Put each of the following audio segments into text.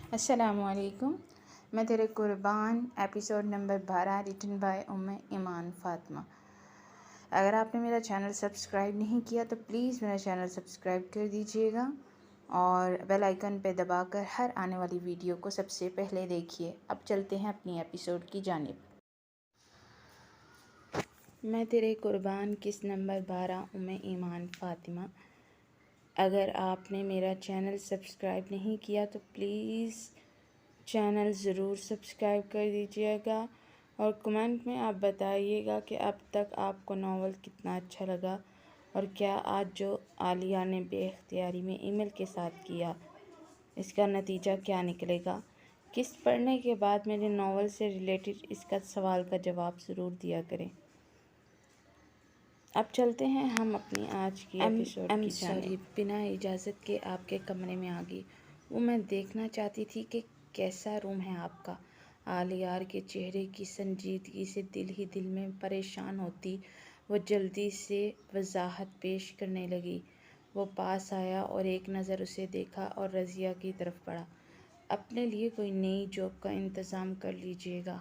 السلام علیکم. میں تیرے قربان ایپیسوڈ نمبر 12 ریٹن بائی ایمان فاطمہ. اگر آپ نے میرا چینل سبسکرائب نہیں کیا تو پلیز میرا چینل سبسکرائب کر دیجیے گا اور بیل آئیکن پہ دبا کر ہر آنے والی ویڈیو کو سب سے پہلے دیکھیے. اب چلتے ہیں اپنی ایپیسوڈ کی جانب. میں تیرے قربان قسط نمبر 12 ایمان فاطمہ. اگر آپ نے میرا چینل سبسکرائب نہیں کیا تو پلیز چینل ضرور سبسکرائب کر دیجیے گا اور کمنٹ میں آپ بتائیے گا کہ اب تک آپ کو ناول کتنا اچھا لگا اور کیا آج جو عالیہ نے بے اختیاری میں ای میل کے ساتھ کیا اس کا نتیجہ کیا نکلے گا. قسط پڑھنے کے بعد میرے ناول سے ریلیٹڈ اس کا سوال کا جواب ضرور دیا کریں. اب چلتے ہیں ہم اپنی آج کی ایپیسوڈ کی جانب. بنا اجازت کے آپ کے کمرے میں آ گئی. وہ میں دیکھنا چاہتی تھی کہ کیسا روم ہے آپ کا. عالیہ کے چہرے کی سنجیدگی سے دل ہی دل میں پریشان ہوتی وہ جلدی سے وضاحت پیش کرنے لگی. وہ پاس آیا اور ایک نظر اسے دیکھا اور رضیہ کی طرف بڑھا. اپنے لیے کوئی نئی جاب کا انتظام کر لیجیے گا.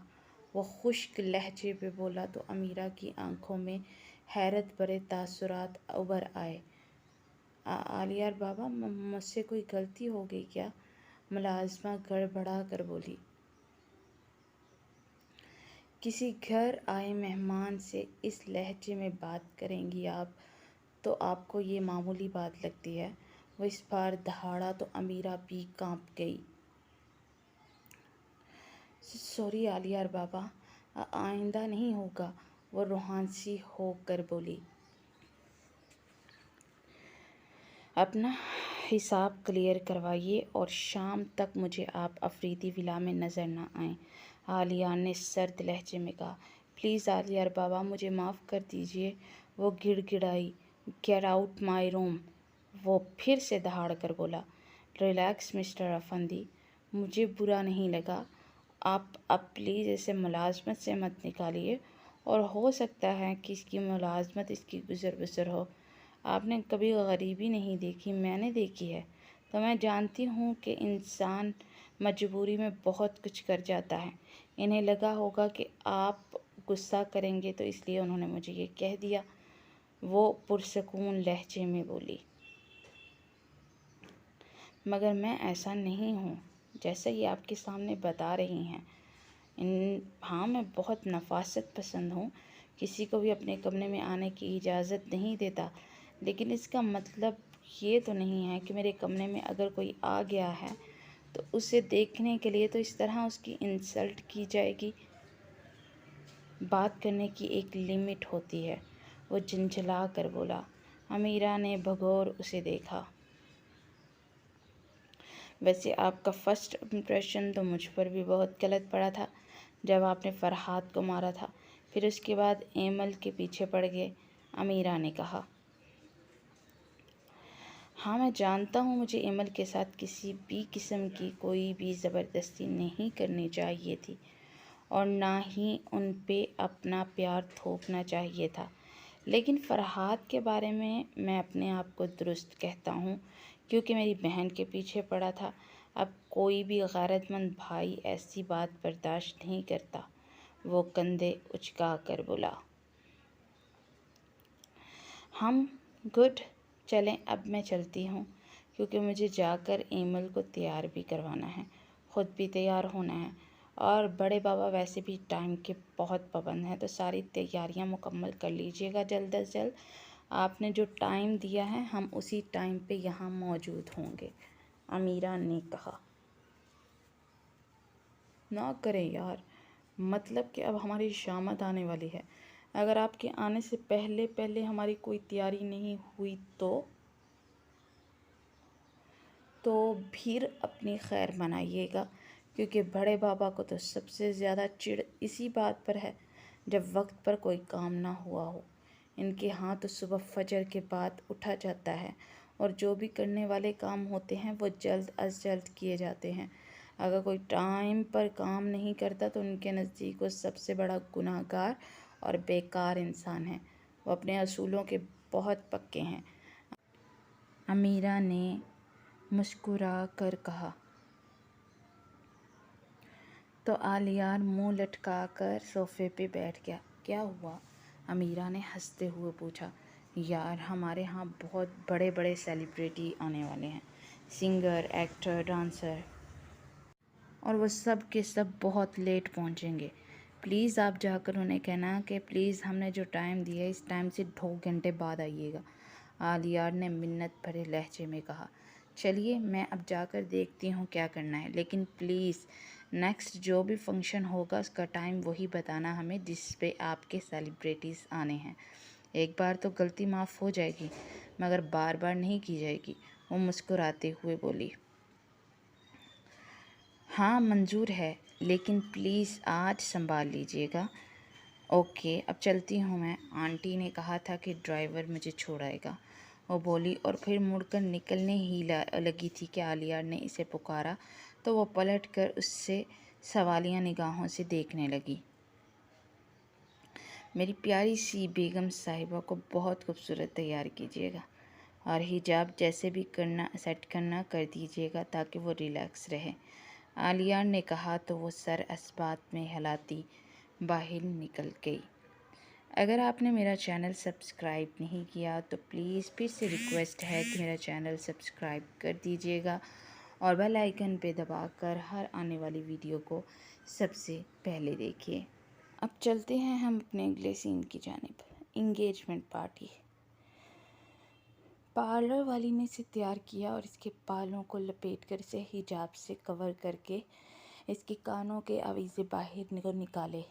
وہ خشک لہجے پہ بولا تو امیرہ کی آنکھوں میں حیرت بھرے تاثرات ابھر آئے. عالیہ بابا مجھ سے کوئی غلطی ہو گئی کیا؟ ملازمہ گڑبڑا کر بولی. کسی گھر آئے مہمان سے اس لہجے میں بات کریں گی آپ تو آپ کو یہ معمولی بات لگتی ہے؟ وہ اس بار دہاڑا تو امیرہ بھی کانپ گئی. سوری عالیہ بابا، آئندہ نہیں ہوگا. وہ روحانسی ہو کر بولی. اپنا حساب کلیئر کروائیے اور شام تک مجھے آپ افریدی ولا میں نظر نہ آئیں. عالیہ نے سرد لہجے میں کہا. پلیز عالیہ بابا مجھے معاف کر دیجیے. وہ گڑ گڑائی. گیٹ آؤٹ مائی روم. وہ پھر سے دہاڑ کر بولا. ریلیکس مسٹر افندی، مجھے برا نہیں لگا. آپ اب پلیز اسے ملازمت سے مت نکالیے اور ہو سکتا ہے کہ اس کی ملازمت اس کی گزر بسر ہو. آپ نے کبھی غریبی نہیں دیکھی، میں نے دیکھی ہے تو میں جانتی ہوں کہ انسان مجبوری میں بہت کچھ کر جاتا ہے. انہیں لگا ہوگا کہ آپ غصہ کریں گے تو اس لیے انہوں نے مجھے یہ کہہ دیا. وہ پرسکون لہجے میں بولی. مگر میں ایسا نہیں ہوں جیسا یہ آپ کے سامنے بتا رہی ہیں. ہاں میں بہت نفاست پسند ہوں، کسی کو بھی اپنے کمرے میں آنے کی اجازت نہیں دیتا، لیکن اس کا مطلب یہ تو نہیں ہے کہ میرے کمرے میں اگر کوئی آ گیا ہے تو اسے دیکھنے کے لیے تو اس طرح اس کی انسلٹ کی جائے گی. بات کرنے کی ایک لمٹ ہوتی ہے. وہ جھنجھلا کر بولا. امیرہ نے بھگور اسے دیکھا. ویسے آپ کا فرسٹ امپریشن تو مجھ پر بھی بہت غلط پڑا تھا جب آپ نے فرحات کو مارا تھا، پھر اس کے بعد ایمل کے پیچھے پڑ گئے. امیرہ نے کہا. ہاں میں جانتا ہوں مجھے ایمل کے ساتھ کسی بھی قسم کی کوئی بھی زبردستی نہیں کرنی چاہیے تھی اور نہ ہی ان پہ اپنا پیار تھوپنا چاہیے تھا، لیکن فرحات کے بارے میں اپنے آپ کو درست کہتا ہوں کیونکہ میری بہن کے پیچھے پڑا تھا. اب کوئی بھی غیرت مند بھائی ایسی بات برداشت نہیں کرتا. وہ کندھے اچکا کر بولا. ہم گڈ. چلیں اب میں چلتی ہوں کیونکہ مجھے جا کر ایمل کو تیار بھی کروانا ہے، خود بھی تیار ہونا ہے، اور بڑے بابا ویسے بھی ٹائم کے بہت پابند ہیں تو ساری تیاریاں مکمل کر لیجیے گا جلد از جلد. آپ نے جو ٹائم دیا ہے ہم اسی ٹائم پہ یہاں موجود ہوں گے. امیرہ نے کہا. نہ کریں یار، مطلب کہ اب ہماری شامت آنے والی ہے. اگر آپ کے آنے سے پہلے ہماری کوئی تیاری نہیں ہوئی تو پھر اپنی خیر منائیے گا، کیونکہ بڑے بابا کو تو سب سے زیادہ چڑ اسی بات پر ہے جب وقت پر کوئی کام نہ ہوا ہو. ان کے ہاں تو صبح فجر کے بعد اٹھا جاتا ہے اور جو بھی کرنے والے کام ہوتے ہیں وہ جلد از جلد کیے جاتے ہیں. اگر کوئی ٹائم پر کام نہیں کرتا تو ان کے نزدیک وہ سب سے بڑا گناہ گار اور بیکار انسان ہے. وہ اپنے اصولوں کے بہت پکے ہیں. امیرہ نے مسکرا کر کہا. تو آلیار منہ لٹکا کر صوفے پہ بیٹھ گیا۔ کیا ہوا؟ امیرہ نے ہنستے ہوئے پوچھا۔ یار ہمارے ہاں بہت بڑے بڑے سیلیبریٹی آنے والے ہیں، سنگر، ایکٹر، ڈانسر، اور وہ سب کے سب بہت لیٹ پہنچیں گے۔ پلیز آپ جا کر انہیں کہنا کہ پلیز ہم نے جو ٹائم دیا ہے اس ٹائم سے 2 گھنٹے بعد آئیے گا، آلیار نے منت بھرے لہجے میں کہا۔ چلیے میں اب جا کر دیکھتی ہوں کیا کرنا ہے، لیکن پلیز نیکسٹ جو بھی فنکشن ہوگا اس کا ٹائم وہی بتانا ہمیں جس پہ آپ کے سیلیبریٹیز آنے ہیں۔ ایک بار تو غلطی معاف ہو جائے گی مگر بار بار نہیں کی جائے گی، وہ مسکراتے ہوئے بولی۔ ہاں منظور ہے، لیکن پلیز آج سنبھال لیجیے گا۔ اوکے اب چلتی ہوں میں، آنٹی نے کہا تھا کہ ڈرائیور مجھے چھوڑائے گا، وہ بولی اور پھر مڑ کر نکلنے ہی لگی تھی کہ آلیار نے اسے پکارا تو وہ پلٹ کر اس سے سوالیہ نگاہوں سے دیکھنے لگی۔ میری پیاری سی بیگم صاحبہ کو بہت خوبصورت تیار کیجیے گا اور حجاب جیسے بھی سیٹ کرنا کر دیجیے گا تاکہ وہ ریلیکس رہے، آلیار نے کہا تو وہ سر اسبات میں ہلاتی باہر نکل گئی۔ اگر آپ نے میرا چینل سبسکرائب نہیں کیا تو پلیز پھر سے ریکویسٹ ہے کہ میرا چینل سبسکرائب کر دیجیے گا اور بیل آئیکن پہ دبا کر ہر آنے والی ویڈیو کو سب سے پہلے دیکھیے۔ اب چلتے ہیں ہم اپنے اگلے سین کی جانب، انگیجمنٹ پارٹی۔ پارلر والی نے اسے تیار کیا اور اس کے بالوں کو لپیٹ کر اسے حجاب سے کور کر کے اس کے کانوں کے آویزے باہر نکالے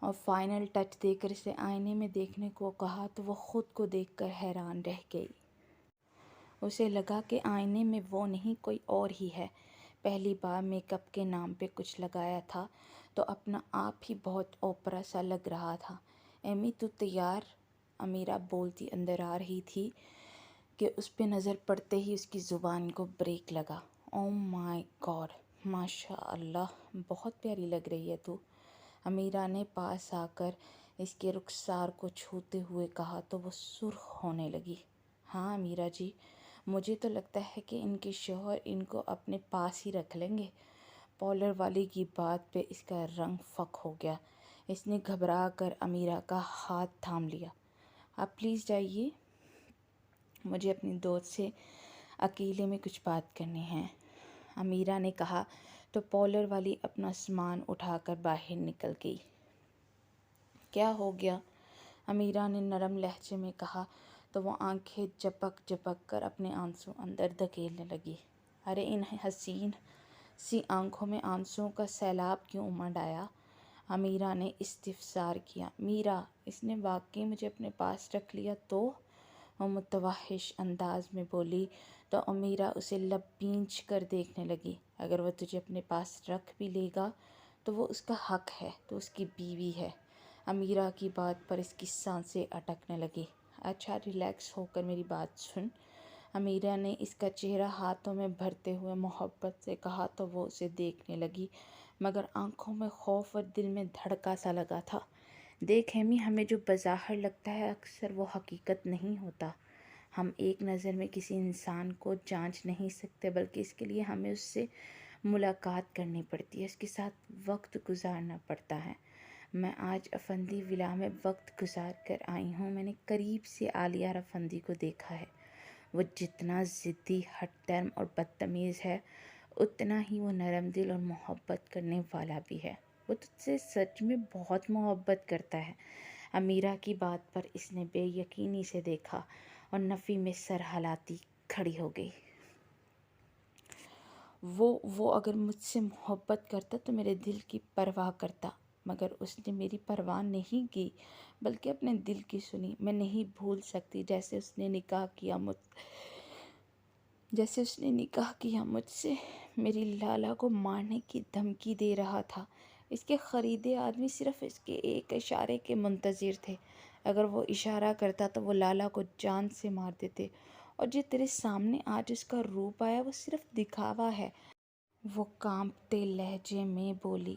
اور فائنل ٹچ دے کر اسے آئینے میں دیکھنے کو کہا تو وہ خود کو دیکھ کر حیران رہ گئی۔ اسے لگا کہ آئینے میں وہ نہیں کوئی اور ہی ہے۔ پہلی بار میک اپ کے نام پہ کچھ لگایا تھا تو اپنا آپ ہی بہت اوپرا سا لگ رہا تھا۔ ایمی تو تیار، امیرہ بولتی اندر آ رہی تھی کہ اس پہ نظر پڑتے ہی اس کی زبان کو بریک لگا۔ او مائی گاڈ، ماشاء اللہ بہت پیاری لگ رہی ہے تو، امیرہ نے پاس آ کر اس کے رخسار کو چھوتے ہوئے کہا تو وہ سرخ ہونے لگی۔ ہاں امیرہ جی، مجھے تو لگتا ہے کہ ان کے شوہر ان کو اپنے پاس ہی رکھ لیں گے۔ پارلر والی کی بات پہ اس کا رنگ فک ہو گیا۔ اس نے گھبرا کر امیرہ کا ہاتھ تھام لیا۔ آپ پلیز جائیے، مجھے اپنی دوست سے اکیلے میں کچھ بات کرنی ہے، امیرہ نے کہا تو پارلر والی اپنا سامان اٹھا کر باہر نکل گئی۔ کیا ہو گیا؟ امیرہ نے نرم لہجے میں کہا تو وہ آنکھیں جھپک کر اپنے آنسو اندر دھکیلنے لگی۔ ارے ان حسین سی آنکھوں میں آنسوؤں کا سیلاب کیوں امڈ آیا؟ امیرہ نے استفسار کیا۔ میرا، اس نے واقعی مجھے اپنے پاس رکھ لیا تو؟ وہ متوحش انداز میں بولی تو امیرہ اسے لب بھینچ کر دیکھنے لگی۔ اگر وہ تجھے اپنے پاس رکھ بھی لے گا تو وہ اس کا حق ہے، تو اس کی بیوی ہے۔ امیرہ کی بات پر اس کی سانسیں اٹکنے لگی۔ اچھا ریلیکس ہو کر میری بات سن، امیرہ نے اس کا چہرہ ہاتھوں میں بھرتے ہوئے محبت سے کہا تو وہ اسے دیکھنے لگی مگر آنکھوں میں خوف اور دل میں دھڑکا سا لگا تھا۔ دیکھ ایمی، ہمیں جو بظاہر لگتا ہے اکثر وہ حقیقت نہیں ہوتا۔ ہم ایک نظر میں کسی انسان کو جانچ نہیں سکتے بلکہ اس کے لیے ہمیں اس سے ملاقات کرنی پڑتی ہے، اس کے ساتھ وقت گزارنا پڑتا ہے۔ میں آج افندی ولا میں وقت گزار کر آئی ہوں۔ میں نے قریب سے آلیار افندی کو دیکھا ہے۔ وہ جتنا ضدی، ہٹ درم اور بدتمیز ہے اتنا ہی وہ نرم دل اور محبت کرنے والا بھی ہے۔ وہ تجھ سے سچ میں بہت محبت کرتا ہے۔ امیرہ کی بات پر اس نے بے یقینی سے دیکھا اور نفی میں سر ہلاتی کھڑی ہو گئی۔ وہ اگر مجھ سے محبت کرتا تو میرے دل کی پرواہ کرتا، مگر اس نے میری پرواہ نہیں کی بلکہ اپنے دل کی سنی۔ میں نہیں بھول سکتی جیسے اس نے نکاح کیا مجھ سے، میری لالا کو مارنے کی دھمکی دے رہا تھا۔ اس کے خریدے آدمی صرف اس کے ایک اشارے کے منتظر تھے۔ اگر وہ اشارہ کرتا تو وہ لالا کو جان سے مار دیتے، اور جو تیرے سامنے آج اس کا روپ آیا وہ صرف دکھاوا ہے، وہ کانپتے لہجے میں بولی۔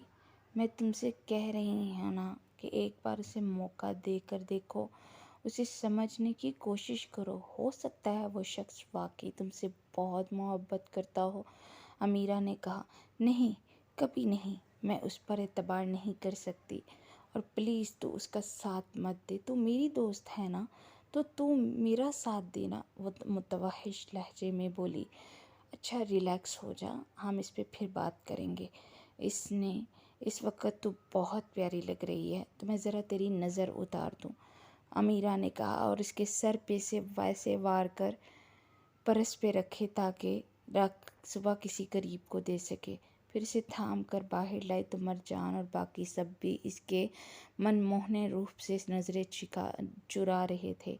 میں تم سے کہہ رہی ہوں نا کہ ایک بار اسے موقع دے کر دیکھو، اسے سمجھنے کی کوشش کرو، ہو سکتا ہے وہ شخص واقعی تم سے بہت محبت کرتا ہو، امیرہ نے کہا۔ نہیں، کبھی نہیں، میں اس پر اعتبار نہیں کر سکتی، اور پلیز تو اس کا ساتھ مت دے، تو میری دوست ہے نا، تو میرا ساتھ دینا، وہ متوحش لہجے میں بولی۔ اچھا ریلیکس ہو جا، ہم اس پہ پھر بات کریں گے۔ اس وقت تو بہت پیاری لگ رہی ہے، تو میں ذرا تیری نظر اتار دوں، امیرہ نے کہا، اور اس کے سر پہ سے ویسے وار کر پرس پہ رکھے تاکہ صبح کسی قریب کو دے سکے۔ پھر اسے تھام کر باہر لائی تو مرجان اور باقی سب بھی اس کے من موہنے روپ سے نظریں چرا رہے تھے۔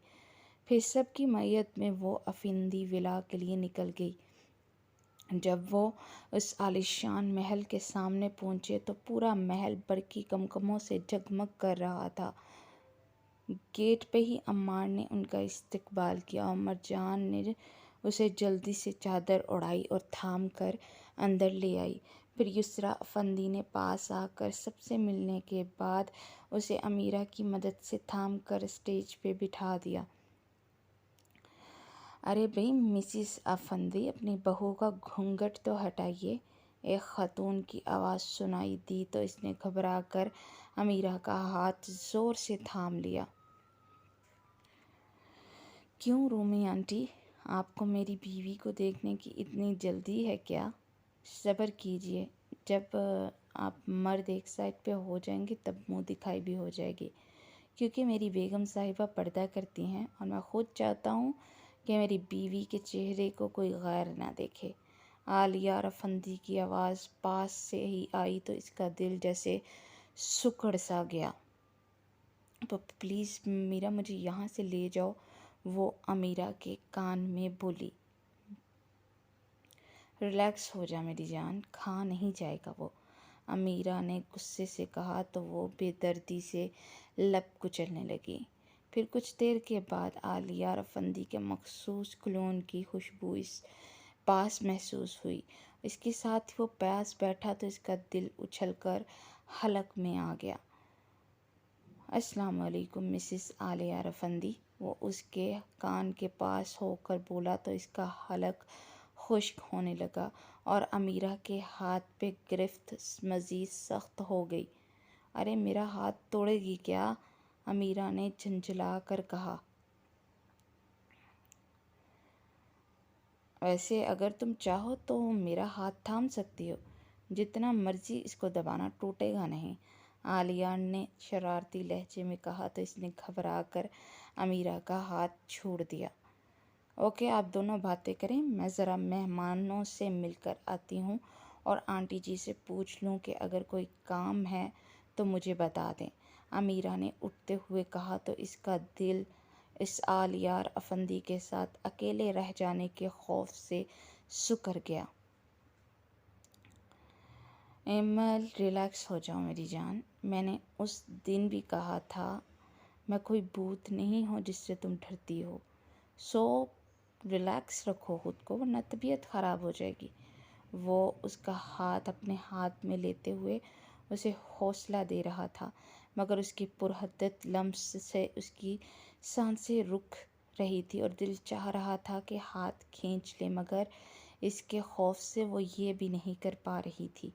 پھر سب کی معیت میں وہ افندی ولا کے لیے نکل گئی۔ جب وہ اس عالیشان محل کے سامنے پہنچے تو پورا محل برقی کمکموں سے جگمگ کر رہا تھا۔ گیٹ پہ ہی عمار نے ان کا استقبال کیا اور مرجان نے اسے جلدی سے چادر اڑائی اور تھام کر اندر لے آئی۔ پھر یسریٰ افندی نے پاس آ کر سب سے ملنے کے بعد اسے امیرہ کی مدد سے تھام کر اسٹیج پہ بٹھا دیا۔ ارے بھئی مسز افندی، اپنی بہو کا گھونگھٹ تو ہٹائیے، ایک خاتون کی آواز سنائی دی تو اس نے گھبرا کر امیرہ کا ہاتھ زور سے تھام لیا۔ کیوں رومی آنٹی، آپ کو میری بیوی کو دیکھنے کی اتنی جلدی ہے کیا؟ صبر کیجئے، جب آپ مرد ایک سائڈ پہ ہو جائیں گے تب منہ دکھائی بھی ہو جائے گی، کیونکہ میری بیگم صاحبہ پردہ کرتی ہیں اور میں خود چاہتا ہوں کہ میری بیوی کے چہرے کو کوئی غیر نہ دیکھے۔ عالیہ افندی کی آواز پاس سے ہی آئی تو اس کا دل جیسے سکڑ سا گیا۔ پلیز میرا مجھے یہاں سے لے جاؤ، وہ امیرہ کے کان میں بولی۔ ریلیکس ہو جا میری جان، کھا نہیں جائے گا وہ، امیرہ نے غصے سے کہا تو وہ بے دردی سے لب کچلنے لگی۔ پھر کچھ دیر کے بعد عالیہ افندی کے مخصوص کلون کی خوشبو اس پاس محسوس ہوئی۔ اس کے ساتھ ہی وہ پاس بیٹھا تو اس کا دل اچھل کر حلق میں آ گیا۔ السلام علیکم مسز عالیہ افندی، وہ اس کے کان کے پاس ہو کر بولا تو اس کا حلق خشک ہونے لگا اور امیرہ کے ہاتھ پہ گرفت مزید سخت ہو گئی۔ ارے میرا ہاتھ توڑے گی کیا؟ امیرہ نے جھنجھلا کر کہا۔ ویسے اگر تم چاہو تو میرا ہاتھ تھام سکتی ہو، جتنا مرضی اس کو دبانا، ٹوٹے گا نہیں، عالیہ نے شرارتی لہجے میں کہا تو اس نے گھبرا کر امیرہ کا ہاتھ چھوڑ دیا۔ اوکے، آپ دونوں باتیں کریں، میں ذرا مہمانوں سے مل کر آتی ہوں اور آنٹی جی سے پوچھ لوں کہ اگر کوئی کام ہے تو مجھے بتا دیں، امیرہ نے اٹھتے ہوئے کہا تو اس کا دل اس عالیہ افندی کے ساتھ اکیلے رہ جانے کے خوف سے سکڑ گیا۔ ایمل ریلیکس ہو جاؤ میری جان، میں نے اس دن بھی کہا تھا میں کوئی بھوت نہیں ہوں جس سے تم ڈرتی ہو، سو ریلیکس رکھو خود کو ورنہ طبیعت خراب ہو جائے گی۔ وہ اس کا ہاتھ اپنے ہاتھ میں لیتے ہوئے اسے حوصلہ دے رہا تھا، مگر اس کی پرحدت لمس سے اس کی سانسیں رک رہی تھی اور دل چاہ رہا تھا کہ ہاتھ کھینچ لے، مگر اس کے خوف سے وہ یہ بھی نہیں کر پا رہی تھی۔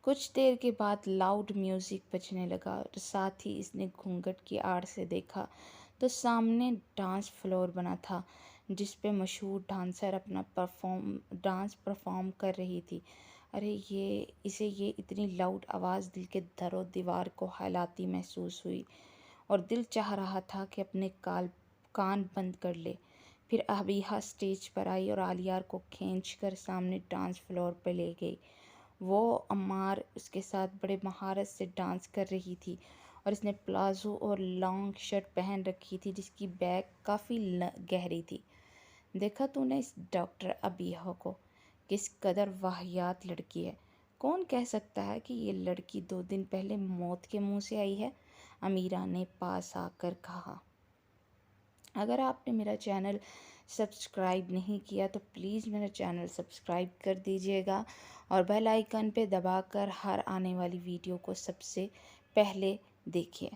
کچھ دیر کے بعد لاؤڈ میوزک بجنے لگا اور ساتھ ہی اس نے گھونگھٹ کی آڑ سے دیکھا تو سامنے ڈانس فلور بنا تھا جس پہ مشہور ڈانسر اپنا ڈانس پرفارم کر رہی تھی۔ ارے اسے یہ اتنی لاؤڈ آواز دل کے در و دیوار کو ہلاتی محسوس ہوئی اور دل چاہ رہا تھا کہ اپنے کان بند کر لے۔ پھر ابیحہ اسٹیج پر آئی اور عالیہ کو کھینچ کر سامنے ڈانس فلور پہ لے گئی۔ وہ عمار اس کے ساتھ بڑے مہارت سے ڈانس کر رہی تھی اور اس نے پلازو اور لانگ شرٹ پہن رکھی تھی جس کی بیک کافی گہری تھی۔ دیکھا تو نے اس ڈاکٹر ابیحہ کو، کس قدر واہیات لڑکی ہے، کون کہہ سکتا ہے کہ یہ لڑکی 2 دن پہلے موت کے منہ سے آئی ہے، امیرہ نے پاس آ کر کہا۔ اگر آپ نے میرا چینل سبسکرائب نہیں کیا تو پلیز میرا چینل سبسکرائب کر دیجیے گا اور بیل آئیکن پہ دبا کر ہر آنے والی ویڈیو کو سب سے پہلے دیکھیے۔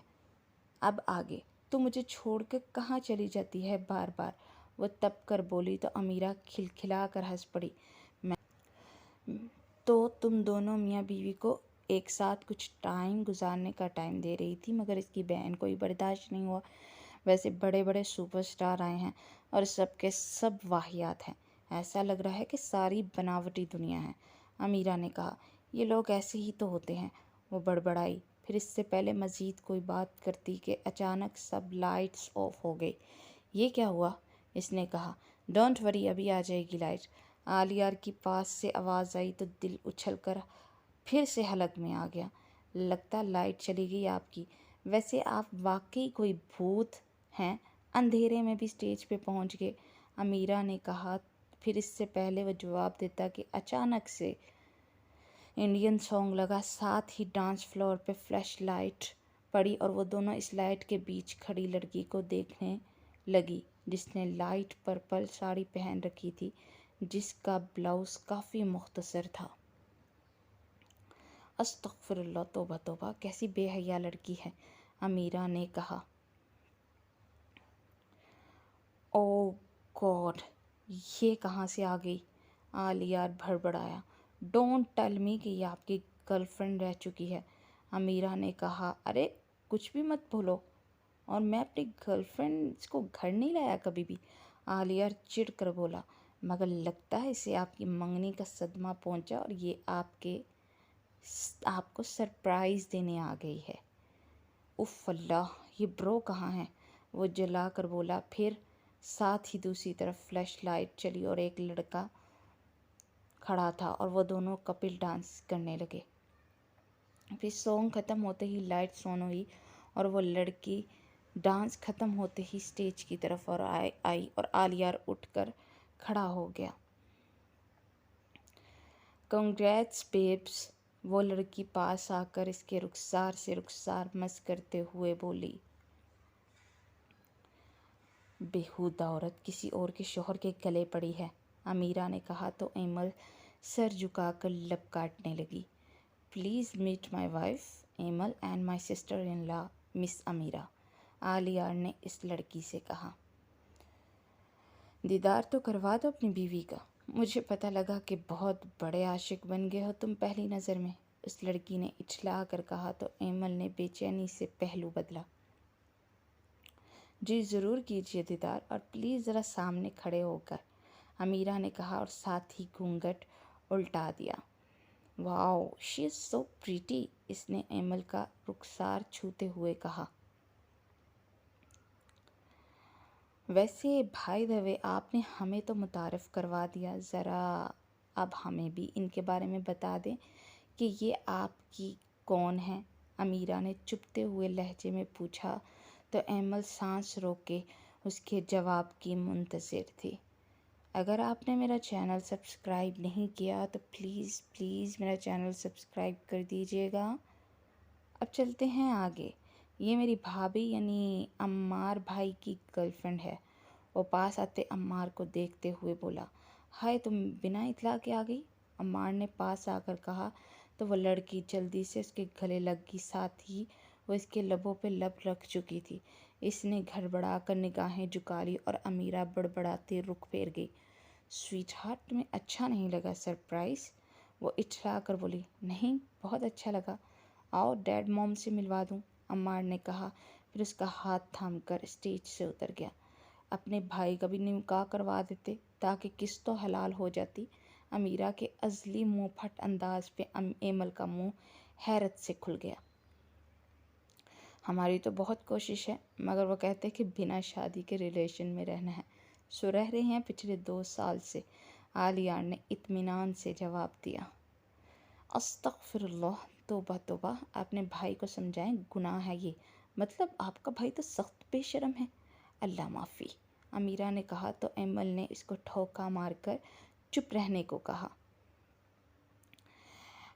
اب آگے تو مجھے چھوڑ کر کہاں چلی جاتی ہے بار بار، وہ تب کر بولی تو امیرہ کھلکھلا کر ہنس پڑی۔ تو تم دونوں میاں بیوی کو ایک ساتھ کچھ ٹائم گزارنے کا ٹائم دے رہی تھی، مگر اس کی بہن کو ہی برداشت نہیں ہوا۔ ویسے بڑے بڑے سپر سٹار آئے ہیں اور سب کے سب واہیات ہیں، ایسا لگ رہا ہے کہ ساری بناوٹی دنیا ہے۔ امیرہ نے کہا، یہ لوگ ایسے ہی تو ہوتے ہیں، وہ بڑبڑائی، پھر اس سے پہلے مزید کوئی بات کرتی کہ اچانک سب لائٹس آف ہو گئی۔ یہ کیا ہوا؟ اس نے کہا۔ ڈونٹ وری، ابھی آ جائے گی لائٹ۔ آلیار کی پاس سے آواز آئی تو دل اچھل کر پھر سے حلق میں آ گیا۔ لگتا لائٹ چلی گئی آپ کی۔ ویسے آپ واقعی کوئی بھوت ہیں، اندھیرے میں بھی اسٹیج پہ پہنچ گئے، امیرہ نے کہا۔ پھر اس سے پہلے وہ جواب دیتا کہ اچانک سے انڈین سانگ لگا، ساتھ ہی ڈانس فلور پہ فلیش لائٹ پڑی اور وہ دونوں اس لائٹ کے بیچ کھڑی لڑکی کو دیکھنے لگی جس نے لائٹ پرپل ساڑی پہن رکھی تھی، جس کا بلاؤز کافی مختصر تھا۔ استغفر اللہ، توبہ توبہ، کیسی بے حیا لڑکی ہے، امیرہ نے کہا۔ او گاڈ، یہ کہاں سے آ گئی؟ آلیار بڑبڑایا۔ ڈونٹ ٹیل می کہ یہ آپ کی گرل فرینڈ رہ چکی ہے، امیرہ نے کہا۔ ارے کچھ بھی مت بولو، اور میں اپنی گرل فرینڈ کو گھر نہیں لایا کبھی بھی، آلیار چڑ کر بولا۔ مگر لگتا ہے اسے آپ کی منگنی کا صدمہ پہنچا اور یہ آپ کو سرپرائز دینے آ گئی ہے۔ اف اللہ، یہ برو کہاں ہے؟ وہ جلا کر بولا۔ پھر ساتھ ہی دوسری طرف فلیش لائٹ چلی اور ایک لڑکا کھڑا تھا اور وہ دونوں کپل ڈانس کرنے لگے۔ پھر سانگ ختم ہوتے ہی لائٹس آن ہوئی اور وہ لڑکی ڈانس ختم ہوتے ہی اسٹیج کی طرف اور آئی اور آلیار اٹھ کر کھڑا ہو گیا۔ کنگریٹس بیبس، وہ لڑکی پاس آ کر اس کے رخسار سے رخسار مس کرتے ہوئے بولی۔ بےہودہ عورت کسی اور کے شوہر کے گلے پڑی ہے، امیرہ نے کہا تو ایمل سر جھکا کر لب کاٹنے لگی۔ Please meet my wife Emel and my sister in law Miss Amira, Aliyar نے اس لڑکی سے کہا۔ دیدار تو کروا دو اپنی بیوی کا، مجھے پتہ لگا کہ بہت بڑے عاشق بن گئے ہو تم پہلی نظر میں، اس لڑکی نے اچھلا کر کہا تو ایمل نے بے چینی سے پہلو بدلا۔ جی ضرور کیجیے دیدار، اور پلیز ذرا سامنے کھڑے ہو کر، امیرہ نے کہا اور ساتھ ہی گھونگھٹ الٹا دیا۔ واؤ شی از سو پریٹی، اس نے ایمل کا رخسار چھوتے ہوئے کہا۔ ویسے بھائی دا وے، آپ نے ہمیں تو متعارف کروا دیا، ذرا اب ہمیں بھی ان کے بارے میں بتا دیں کہ یہ آپ کی کون ہیں، امیرہ نے چپتے ہوئے لہجے میں پوچھا تو ایمل سانس روک کے اس کے جواب کی منتظر تھی۔ اگر آپ نے میرا چینل سبسکرائب نہیں کیا تو پلیز پلیز میرا چینل سبسکرائب کر دیجیے گا۔ اب چلتے ہیں آگے۔ یہ میری بھابھی یعنی عمار بھائی کی گرل فرینڈ ہے، وہ پاس آتے عمار کو دیکھتے ہوئے بولا۔ ہائے، تم بنا اطلاع کے آ گئی، عمار نے پاس آ کر کہا تو وہ لڑکی جلدی سے اس کے گلے لگ گئی، ساتھ ہی وہ اس کے لبوں پہ لب رکھ چکی تھی۔ اس نے گھڑبڑا کر نگاہیں جھکا لی اور امیرہ بڑبڑاتے رخ پھیر گئی۔ سویٹ ہارٹ، تمہیں اچھا نہیں لگا سرپرائز؟ وہ اٹھلا کر بولی۔ نہیں، بہت اچھا لگا، آؤ ڈیڈ موم سے ملوا دوں، عمار نے کہا، پھر اس کا ہاتھ تھام کر اسٹیج سے اتر گیا۔ اپنے بھائی کا بھی نکاح کروا دیتے تاکہ قسط تو حلال ہو جاتی۔ امیرہ کے ازلی منہ پھٹ انداز پہ ایمل کا منہ حیرت سے کھل گیا۔ ہماری تو بہت کوشش ہے، مگر وہ کہتے کہ بنا شادی کے ریلیشن میں رہنا ہے، سو رہ رہے ہیں پچھلے 2 سال سے، آلیار نے اطمینان سے جواب دیا۔ استغفر اللہ، توبہ توبہ، اپنے بھائی کو سمجھائیں، گناہ ہے یہ، مطلب آپ کا بھائی تو سخت بے شرم ہے، اللہ معافی، امیرہ نے کہا تو ایمل نے اس کو ٹھوکا مار کر چپ رہنے کو کہا۔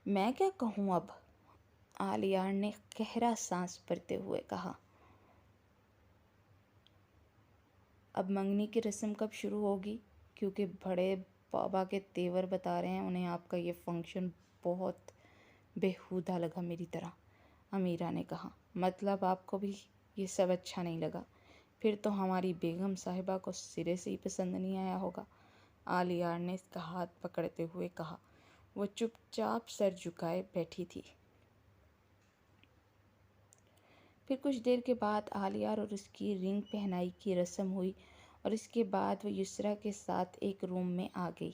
میں کیا کہوں اب، آلیار نے گہرا سانس بھرتے ہوئے کہا۔ اب منگنی کی رسم کب شروع ہوگی؟ کیونکہ بڑے بابا کے تیور بتا رہے ہیں انہیں آپ کا یہ فنکشن بہت بےہودہ لگا میری طرح، امیرہ نے کہا۔ مطلب آپ کو بھی یہ سب اچھا نہیں لگا؟ پھر تو ہماری بیگم صاحبہ کو سرے سے ہی پسند نہیں آیا ہوگا، آلیار نے اس کا ہاتھ پکڑتے ہوئے کہا۔ وہ چپ چاپ سر جھکائے بیٹھی تھی۔ پھر کچھ دیر کے بعد عالیہ اور اس کی رنگ پہنائی کی رسم ہوئی اور اس کے بعد وہ یسریٰ کے ساتھ ایک روم میں آ گئی۔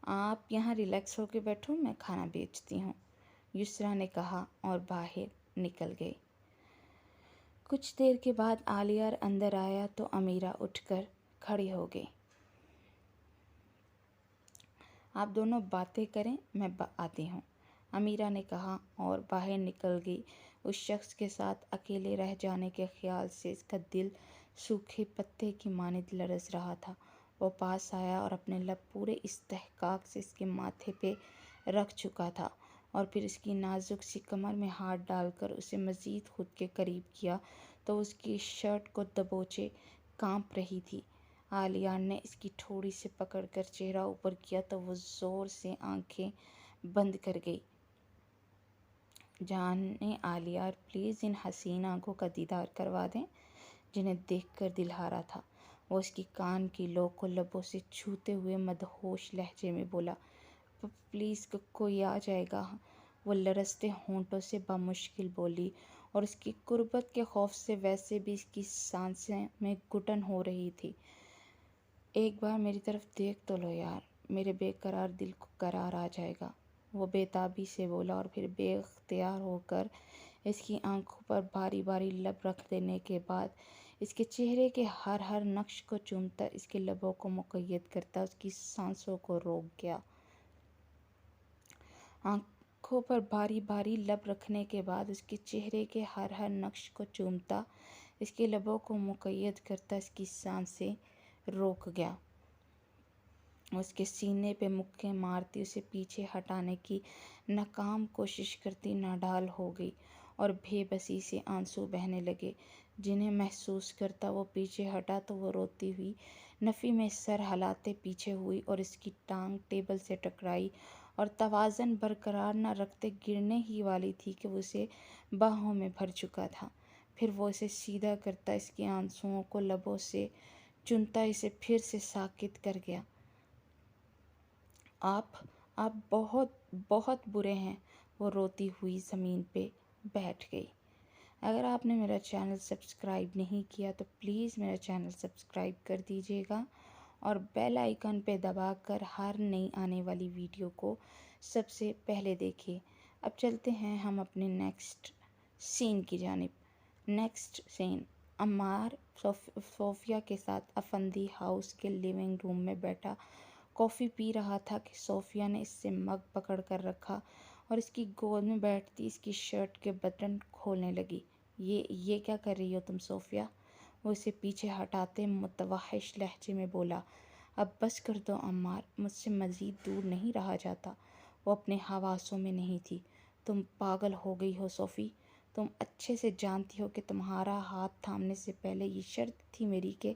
آپ یہاں ریلیکس ہو کے بیٹھو، میں کھانا بیچتی ہوں، یسریٰ نے کہا اور باہر نکل گئی۔ کچھ دیر کے بعد عالیہ اندر آیا تو امیرہ اٹھ کر کھڑی ہو گئی۔ آپ دونوں باتیں کریں، میں آتی ہوں، امیرہ نے کہا اور باہر نکل گئی۔ اس شخص کے ساتھ اکیلے رہ جانے کے خیال سے اس کا دل سوکھے پتے کی مانند لرز رہا تھا۔ وہ پاس آیا اور اپنے لب پورے استحقاق سے اس کے ماتھے پہ رکھ چکا تھا اور پھر اس کی نازک سی کمر میں ہاتھ ڈال کر اسے مزید خود کے قریب کیا تو اس کی شرٹ کو دبوچے کانپ رہی تھی۔ عالیہ نے اس کی تھوڑی سے پکڑ کر چہرہ اوپر کیا تو وہ زور سے آنکھیں بند کر گئی۔ جانے عالیہ، پلیز ان حسین آنکھوں کا دیدار کروا دیں جنہیں دیکھ کر دل ہارا تھا۔ وہ اس کی کان کی لو کو لبوں سے چھوتے ہوئے مدہوش لہجے میں بولا، پلیز کوئی آ جائے گا، وہ لرزتے ہونٹوں سے بامشکل بولی اور اس کی قربت کے خوف سے ویسے بھی اس کی سانسیں میں گھٹن ہو رہی تھی۔ ایک بار میری طرف دیکھ تو لو یار، میرے بے قرار دل کو قرار آ جائے گا، وہ بے تابی سے بولا اور پھر بے اختیار ہو کر اس کی آنکھوں پر باری باری لب رکھ دینے کے بعد اس کے چہرے کے ہر نقش کو چومتا، اس کے لبوں کو مقید کرتا، اس کی سانسوں کو روک گیا۔ آنکھوں پر باری باری لب رکھنے کے بعد اس کے چہرے کے ہر نقش کو چومتا، اس کے لبوں کو مقید کرتا، اس کی سانسیں روک گیا۔ اس کے سینے پہ مکے مارتی اسے پیچھے ہٹانے کی ناکام کوشش کرتی ناڈال ہو گئی اور بے بسی سے آنسو بہنے لگے جنہیں محسوس کرتا وہ پیچھے ہٹا تو وہ روتی ہوئی نفی میں سر ہلاتے پیچھے ہوئی اور اس کی ٹانگ ٹیبل سے ٹکرائی اور توازن برقرار نہ رکھتے گرنے ہی والی تھی کہ وہ اسے باہوں میں بھر چکا تھا۔ پھر وہ اسے سیدھا کرتا، اس کے آنسوؤں کو لبوں سے چنتا اسے پھر سے ساکت کر گیا۔ آپ بہت بہت برے ہیں، وہ روتی ہوئی زمین پہ بیٹھ گئی۔ اگر آپ نے میرا چینل سبسکرائب نہیں کیا تو پلیز میرا چینل سبسکرائب کر دیجیے گا اور بیل آئیکن پہ دبا کر ہر نئی آنے والی ویڈیو کو سب سے پہلے دیکھیے۔ اب چلتے ہیں ہم اپنے نیکسٹ سین کی جانب۔ نیکسٹ سین، عمار صوفیہ کے ساتھ افندی ہاؤس کے لیونگ روم میں بیٹھا کافی پی رہا تھا کہ صوفیہ نے اس سے مگ پکڑ کر رکھا اور اس کی گود میں بیٹھتی اس کی شرٹ کے بٹن کھولنے لگی۔ یہ کیا کر رہی ہو تم صوفیہ؟ وہ اسے پیچھے ہٹاتے متوحش لہجے میں بولا۔ اب بس کر دو عمار، مجھ سے مزید دور نہیں رہا جاتا۔ وہ اپنے حواسوں میں نہیں تھی۔ تم پاگل ہو گئی ہو صوفی، تم اچھے سے جانتی ہو کہ تمہارا ہاتھ تھامنے سے پہلے یہ شرط تھی میری کہ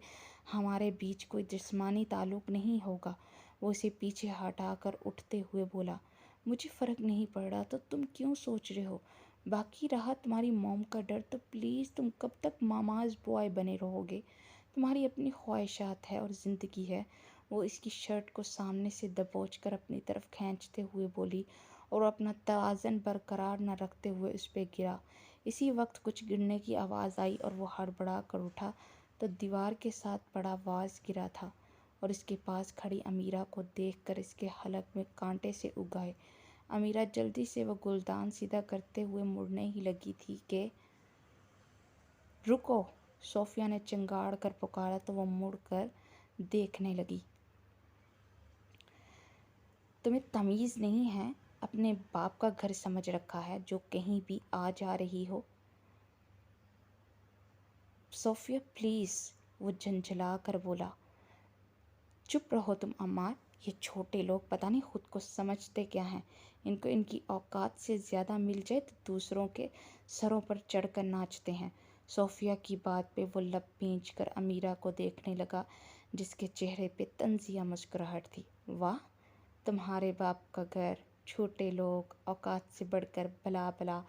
ہمارے بیچ کوئی جسمانی تعلق نہیں ہوگا۔ وہ اسے پیچھے ہٹا کر اٹھتے ہوئے بولا، مجھے فرق نہیں پڑ رہا تو تم کیوں سوچ رہے ہو؟ باقی رہا تمہاری موم کا ڈر تو پلیز تم کب تک ماماز بوائے بنے رہو گے؟ تمہاری اپنی خواہشات ہے اور زندگی ہے۔ وہ اس کی شرٹ کو سامنے سے دبوچ کر اپنی طرف کھینچتے ہوئے بولی اور اپنا توازن برقرار نہ رکھتے ہوئے اس پہ گرا۔ اسی وقت کچھ گرنے کی آواز آئی اور وہ ہڑبڑا کر اٹھا تو دیوار کے ساتھ بڑا واز گرا تھا اور اس کے پاس کھڑی امیرہ کو دیکھ کر اس کے حلق میں کانٹے سے اگ آئے۔ امیرہ جلدی سے وہ گلدان سیدھا کرتے ہوئے مڑنے ہی لگی تھی کہ رکو، صوفیہ نے چنگاڑ کر پکارا تو وہ مڑ کر دیکھنے لگی۔ تمہیں تمیز نہیں ہے؟ اپنے باپ کا گھر سمجھ رکھا ہے جو کہیں بھی آ جا رہی ہو؟ صوفیہ پلیز، وہ جھنجھلا کر بولا۔ چپ رہو تم عمار، یہ چھوٹے لوگ پتہ نہیں خود کو سمجھتے کیا ہیں، ان کو ان کی اوقات سے زیادہ مل جائے تو دوسروں کے سروں پر چڑھ کر ناچتے ہیں۔ صوفیہ کی بات پہ وہ لب بھینچ کر امیرہ کو دیکھنے لگا جس کے چہرے پہ طنزیہ مسکراہٹ تھی۔ واہ، تمہارے باپ کا گھر، چھوٹے لوگ، اوقات سے بڑھ کر بلا بلا،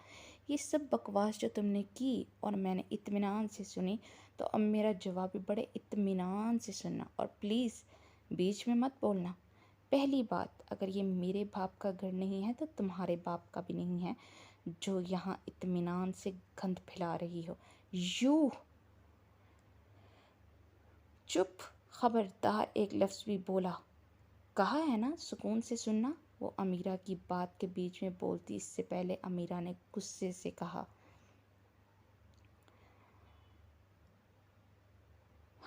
یہ سب بکواس جو تم نے کی اور میں نے اطمینان سے سنی، تو اب میرا جواب بھی بڑے اطمینان سے سننا اور پلیز بیچ میں مت بولنا۔ پہلی بات، اگر یہ میرے باپ کا گھر نہیں ہے تو تمہارے باپ کا بھی نہیں ہے جو یہاں اطمینان سے گند پھیلا رہی ہو۔ یو چپ، خبردار ایک لفظ بھی بولا۔ کہا ہے نا سکون سے سننا۔ وہ امیرہ کی بات کے بیچ میں بولتی اس سے پہلے امیرہ نے غصے سے کہا۔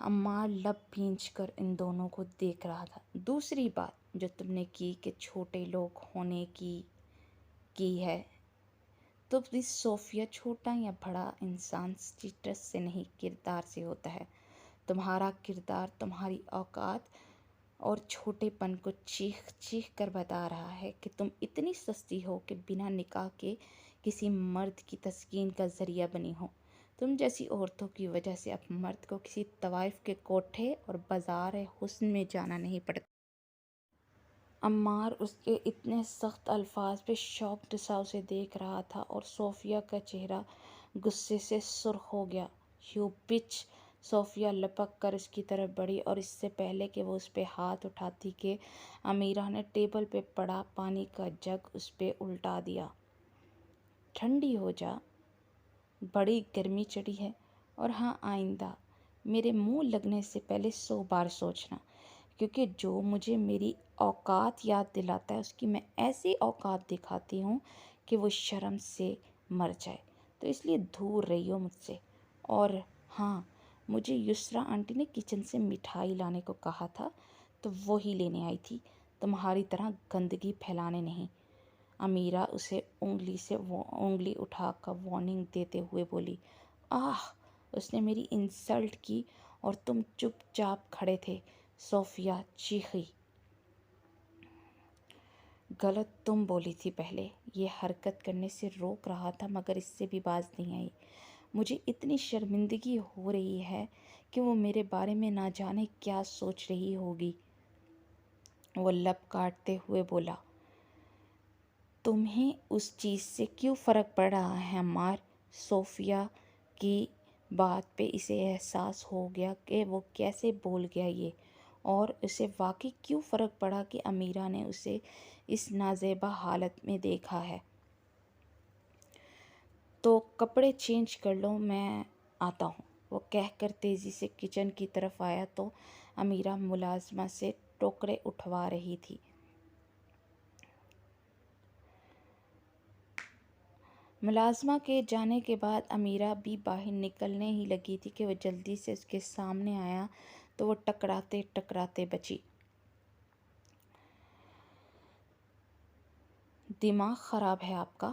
عمار لب بھینچ کر ان دونوں کو دیکھ رہا تھا۔ دوسری بات جو تم نے کی کہ چھوٹے لوگ ہونے کی ہے، تو بھی صوفیہ چھوٹا یا بڑا انسان اسٹیٹس سے نہیں کردار سے ہوتا ہے۔ تمہارا کردار تمہاری اوقات اور چھوٹے پن کو چیخ چیخ کر بتا رہا ہے کہ تم اتنی سستی ہو کہ بنا نکاح کے کسی مرد کی تسکین کا ذریعہ بنی ہو۔ تم جیسی عورتوں کی وجہ سے اب مرد کو کسی طوائف کے کوٹھے اور بازار حسن میں جانا نہیں پڑتا۔ عمار اس کے اتنے سخت الفاظ پہ شاکڈ سا اسے دیکھ رہا تھا اور صوفیہ کا چہرہ غصے سے سرخ ہو گیا۔ یو بچ! صوفیہ لپک کر اس کی طرف بڑھی اور اس سے پہلے کہ وہ اس پہ ہاتھ اٹھاتی کہ امیرہ نے ٹیبل پہ پڑا پانی کا جگ اس پہ الٹا دیا۔ ٹھنڈی ہو جا، بڑی گرمی چڑھی ہے، اور ہاں آئندہ میرے منہ لگنے سے پہلے 100 بار سوچنا، کیونکہ جو مجھے میری اوقات یاد دلاتا ہے اس کی میں ایسی اوقات دکھاتی ہوں کہ وہ شرم سے مر جائے، تو اس لیے دور رہیو مجھ سے۔ اور ہاں، مجھے یسریٰ آنٹی نے کچن سے مٹھائی لانے کو کہا تھا تو وہی لینے آئی تھی، تمہاری طرح گندگی پھیلانے نہیں۔ امیرہ اسے انگلی اٹھا کر وارننگ دیتے ہوئے بولی۔ آہ! اس نے میری انسلٹ کی اور تم چپ چاپ کھڑے تھے، صوفیہ چیخی۔ غلط تم بولی تھی پہلے۔ یہ حرکت کرنے سے روک رہا تھا مگر اس سے بھی باز نہیں آئی۔ مجھے اتنی شرمندگی ہو رہی ہے کہ وہ میرے بارے میں نہ جانے کیا سوچ رہی ہوگی۔ وہ لب کاٹتے ہوئے بولا۔ تمہیں اس چیز سے کیوں فرق پڑ رہا ہے عمار؟ صوفیہ کی بات پہ اسے احساس ہو گیا کہ وہ کیسے بول گیا یہ، اور اسے واقعی کیوں فرق پڑا کہ امیرہ نے اسے اس نازیبا حالت میں دیکھا ہے۔ تو کپڑے چینج کر لو، میں آتا ہوں، وہ کہہ کر تیزی سے کچن کی طرف آیا تو امیرہ ملازمہ سے ٹوکرے اٹھوا رہی تھی۔ ملازمہ کے جانے کے بعد امیرہ بھی باہر نکلنے ہی لگی تھی کہ وہ جلدی سے اس کے سامنے آیا تو وہ ٹکراتے ٹکراتے بچی۔ دماغ خراب ہے آپ کا؟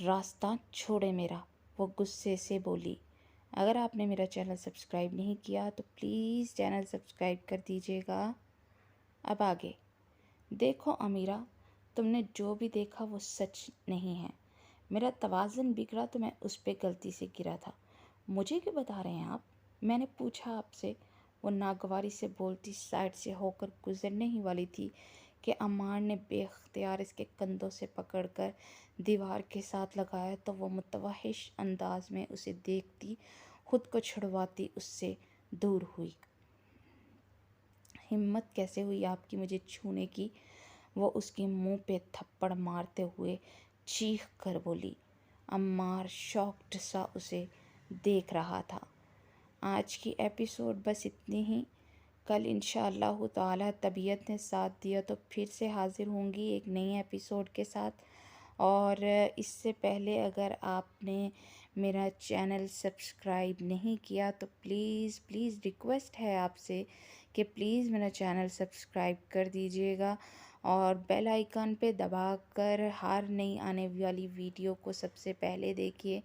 راستہ چھوڑے میرا، وہ غصے سے بولی۔ اگر آپ نے میرا چینل سبسکرائب نہیں کیا تو پلیز چینل سبسکرائب کر دیجیے گا۔ اب آگے دیکھو امیرہ، تم نے جو بھی دیکھا وہ سچ نہیں ہے۔ میرا توازن بگڑا تو میں اس پہ غلطی سے گرا تھا۔ مجھے کیوں بتا رہے ہیں آپ؟ میں نے پوچھا آپ سے۔ وہ ناگواری سے بولتی سائڈ سے ہو کر گزرنے ہی والی تھی کہ عمار نے بے اختیار اس کے کندھوں سے پکڑ کر دیوار کے ساتھ لگایا تو وہ متوحش انداز میں اسے دیکھتی خود کو چھڑواتی اس سے دور ہوئی۔ ہمت کیسے ہوئی آپ کی مجھے چھونے کی؟ وہ اس کے منہ پہ تھپڑ مارتے ہوئے چیخ کر بولی۔ عمار شاکڈ سا اسے دیکھ رہا تھا۔ آج کی ایپیسوڈ بس اتنی ہی۔ کل انشاءاللہ تعالی طبیعت نے ساتھ دیا تو پھر سے حاضر ہوں گی ایک نئی ایپیسوڈ کے ساتھ۔ اور اس سے پہلے اگر آپ نے میرا چینل سبسکرائب نہیں کیا تو پلیز پلیز ریکویسٹ ہے آپ سے کہ پلیز میرا چینل سبسکرائب کر دیجیے گا اور بیل آئیکن پہ دبا کر ہر نئی آنے والی ویڈیو کو سب سے پہلے دیکھیے۔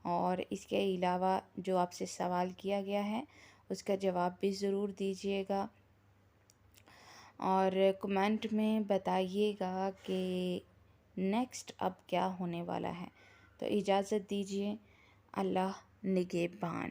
اور اس کے علاوہ جو آپ سے سوال کیا گیا ہے اس کا جواب بھی ضرور دیجیے گا، اور کمنٹ میں بتائیے گا کہ نیکسٹ اب کیا ہونے والا ہے۔ تو اجازت دیجیے، اللہ نگہبان۔